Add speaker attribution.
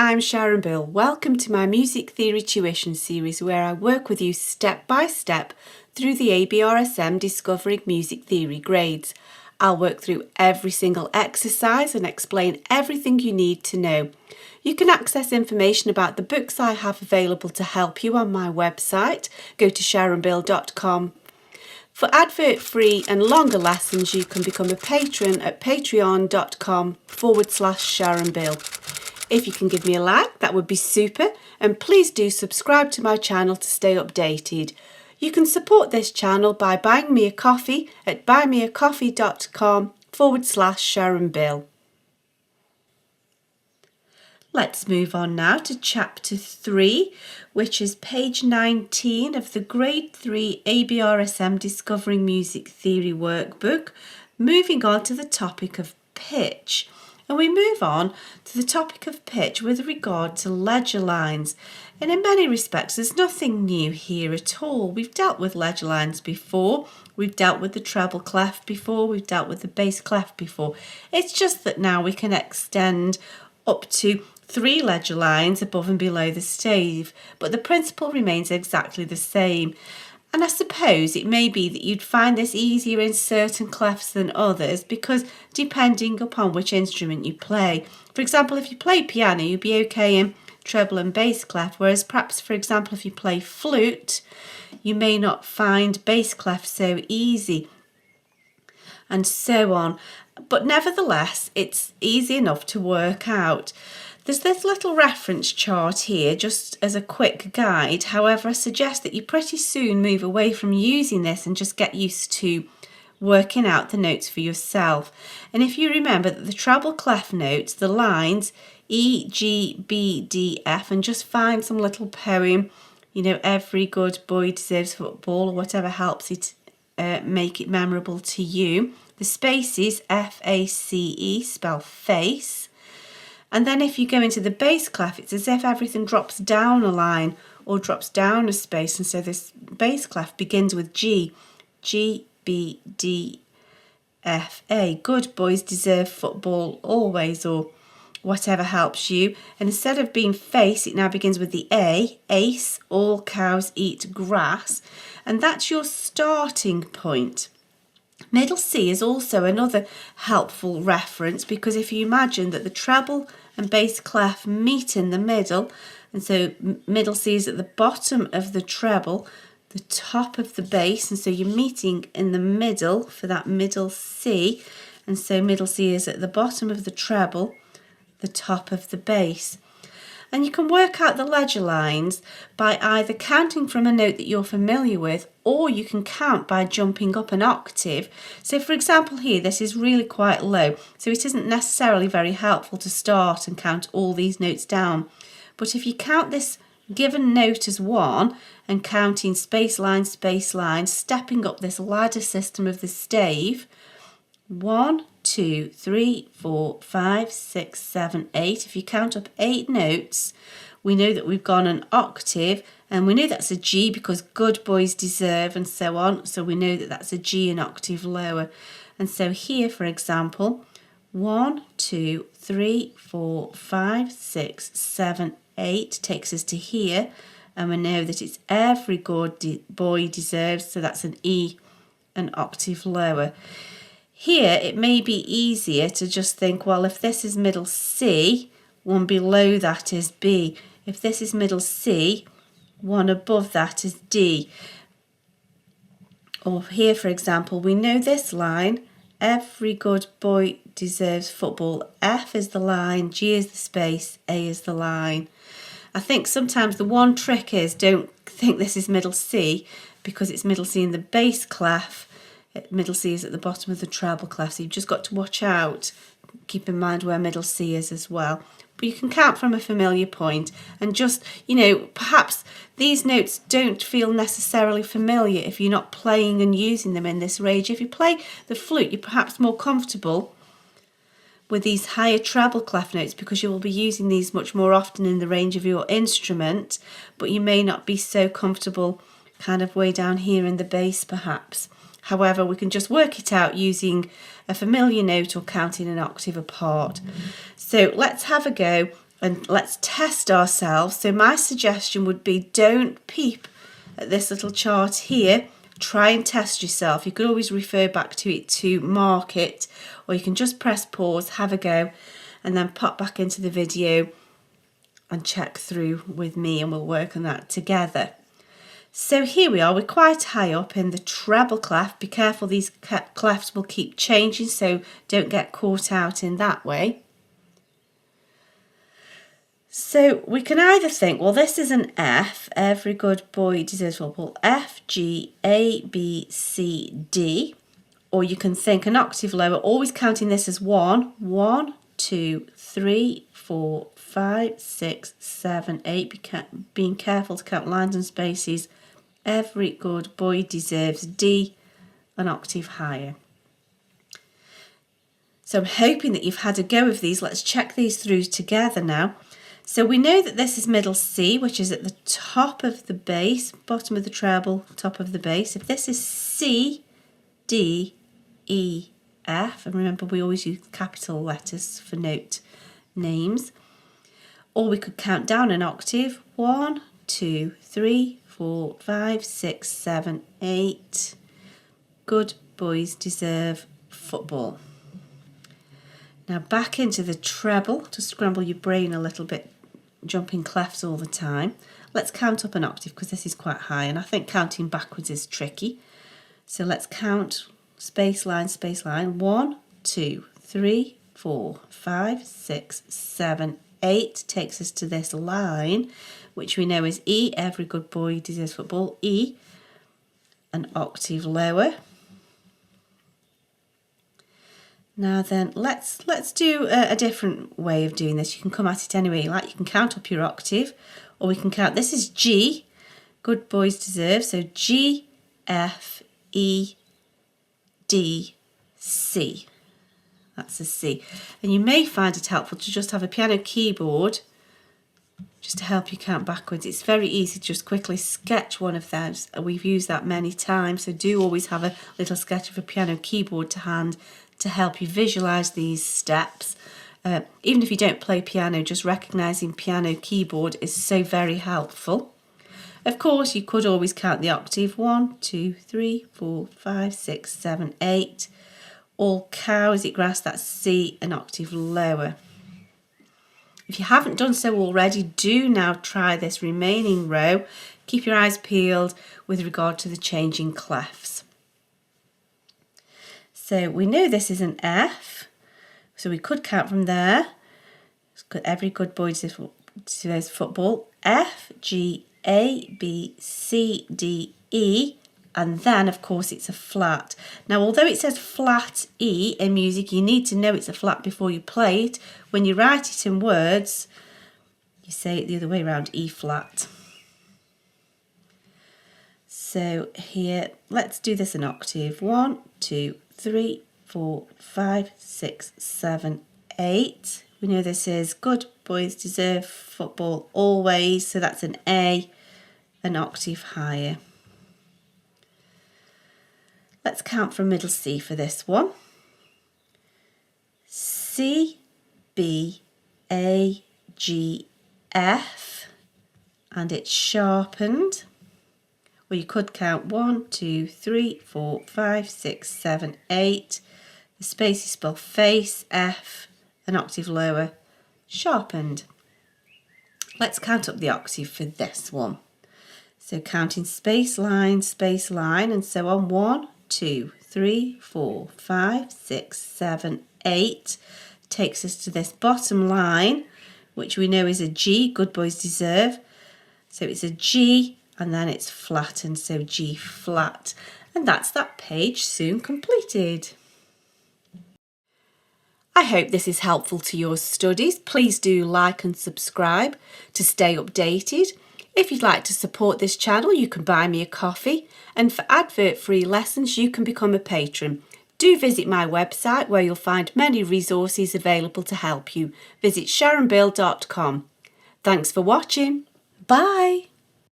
Speaker 1: I'm Sharon Bill. Welcome to my Music Theory Tuition series where I work with you step by step through the ABRSM Discovering Music Theory grades. I'll work through every single exercise and explain everything you need to know. You can access information about the books I have available to help you on my website. Go to sharonbill.com. For advert-free and longer lessons, you can become a patron at patreon.com/SharonBill. If you can give me a like, that would be super, and please do subscribe to my channel to stay updated. You can support this channel by buying me a coffee at buymeacoffee.com/SharonBill. Let's move on now to chapter 3, which is page 19 of the grade 3 ABRSM Discovering Music Theory workbook, moving on to the topic of pitch. And we move on to the topic of pitch with regard to ledger lines. And in many respects, there's nothing new here at all. We've dealt with ledger lines before. We've dealt with the treble clef before. We've dealt with the bass clef before. It's just that now we can extend up to 3 ledger lines above and below the stave. But the principle remains exactly the same. And I suppose it may be that you'd find this easier in certain clefs than others because depending upon which instrument you play. For example, if you play piano, you'd be okay in treble and bass clef, whereas perhaps, for example, if you play flute, you may not find bass clef so easy, and so on. But nevertheless, it's easy enough to work out. There's this little reference chart here just as a quick guide. However, I suggest that you pretty soon move away from using this and just get used to working out the notes for yourself. And if you remember that the treble clef notes, the lines E, G, B, D, F, and just find some little poem, you know, every good boy deserves football, or whatever helps it make it memorable to you. The spaces, F-A-C-E, spell face. And then if you go into the bass clef, it's as if everything drops down a line or drops down a space. And so this bass clef begins with G, G, B, D, F, A. Good boys deserve football always, or whatever helps you. And instead of being face, it now begins with the A, ace, all cows eat grass. And that's your starting point. Middle C is also another helpful reference because if you imagine that the treble and bass clef meet in the middle, and so middle C is at the bottom of the treble, the top of the bass, and so you're meeting in the middle for that middle C, and so middle C is at the bottom of the treble, the top of the bass. And you can work out the ledger lines by either counting from a note that you're familiar with, or you can count by jumping up an octave. So for example here, this is really quite low, so it isn't necessarily very helpful to start and count all these notes down. But if you count this given note as 1 and counting space line, stepping up this ladder system of the stave, 1, 2, 3, 4, 5, 6, 7, 8. If you count up 8 notes, we know that we've gone an octave, and we know that's a G because good boys deserve, and so on. So we know that that's a G an octave lower. And so here, for example, 1, 2, 3, 4, 5, 6, 7, 8 takes us to here, and we know that it's every good boy deserves, so that's an E an octave lower. Here, it may be easier to just think, well, if this is middle C, one below that is B. If this is middle C, one above that is D. Or here, for example, we know this line, every good boy deserves football. F is the line, G is the space, A is the line. I think sometimes the one trick is don't think this is middle C because it's middle C in the bass clef. Middle C is at the bottom of the treble clef, so you've just got to watch out, keep in mind where middle C is as well. But you can count from a familiar point and just, you know, perhaps these notes don't feel necessarily familiar if you're not playing and using them in this range. If you play the flute, you're perhaps more comfortable with these higher treble clef notes because you will be using these much more often in the range of your instrument, but you may not be so comfortable kind of way down here in the bass perhaps. However, we can just work it out using a familiar note or counting an octave apart. So let's have a go And let's test ourselves. So my suggestion would be, don't peep at this little chart here. Try and test yourself. You could always refer back to it to mark it, or you can just press pause, have a go, and then pop back into the video and check through with me, and we'll work on that together. So here we are, we're quite high up in the treble clef. Be careful, these clefs will keep changing, so don't get caught out in that way. So we can either think, well, this is an F, every good boy deserves football, F, G, A, B, C, D. Or you can think an octave lower, always counting this as 1, 1, 2, 3, 4, 5, 6, 7, 8. Being careful to count lines and spaces. Every good boy deserves D, an octave higher. So I'm hoping that you've had a go of these. Let's check these through together now. So we know that this is middle C, which is at the top of the bass, bottom of the treble, top of the bass. If this is C, D, E, F, and remember we always use capital letters for note names, or we could count down an octave, 1, 2, 3, 4, 5, 6, 7, 8. Good boys deserve football. Now back into the treble, to scramble your brain a little bit, jumping clefs all the time. Let's count up an octave because this is quite high, and I think counting backwards is tricky. So let's count space line, 1, 2, 3, 4, 5, 6, 7, 8 takes us to this line, which we know is E, every good boy deserves football, E, an octave lower. Now then, let's do a different way of doing this. You can come at it any way you like. You can count up your octave, or we can count, this is G, good boys deserve, so G, F, E, D, C. That's a C. And you may find it helpful to just have a piano keyboard just to help you count backwards. It's very easy to just quickly sketch one of those. We've used that many times, so do always have a little sketch of a piano keyboard to hand to help you visualise these steps. Even if you don't play piano, just recognising piano keyboard is so very helpful. Of course, you could always count the octave, 1, 2, 3, 4, 5, 6, 7, 8. All cow, is it grass? That's C, an octave lower. If you haven't done so already, do now try this remaining row. Keep your eyes peeled with regard to the changing clefs. So we know this is an F, so we could count from there. Every good boy deserves football. F, G, A, B, C, D, E, and then of course it's a flat. Now although it says flat E in music, you need to know it's a flat before you play it. When you write it in words, you say it the other way around, E flat. So here, let's do this an octave, 1, 2, 3, 4, 5, 6, 7, 8. We know this is good boys deserve football always, so that's an A, an octave higher. Let's count from middle C for this one. C, B, A, G, F, and it's sharpened. Or you could count 1, 2, 3, 4, 5, 6, 7, 8. The space is spelled face, F, an octave lower, sharpened. Let's count up the octave for this one. So counting space line, and so on. 1, 2, 3, 4, 5, 6, 7, 8 takes us to this bottom line, which we know is a G, good boys deserve. So it's a G, and then it's flattened, so G flat. And that's that page soon completed. I hope this is helpful to your studies. Please do like and subscribe to stay updated. If you'd like to support this channel, you can buy me a coffee. And for advert-free lessons, you can become a patron. Do visit my website where you'll find many resources available to help you. Visit sharonbill.com. Thanks for watching. Bye.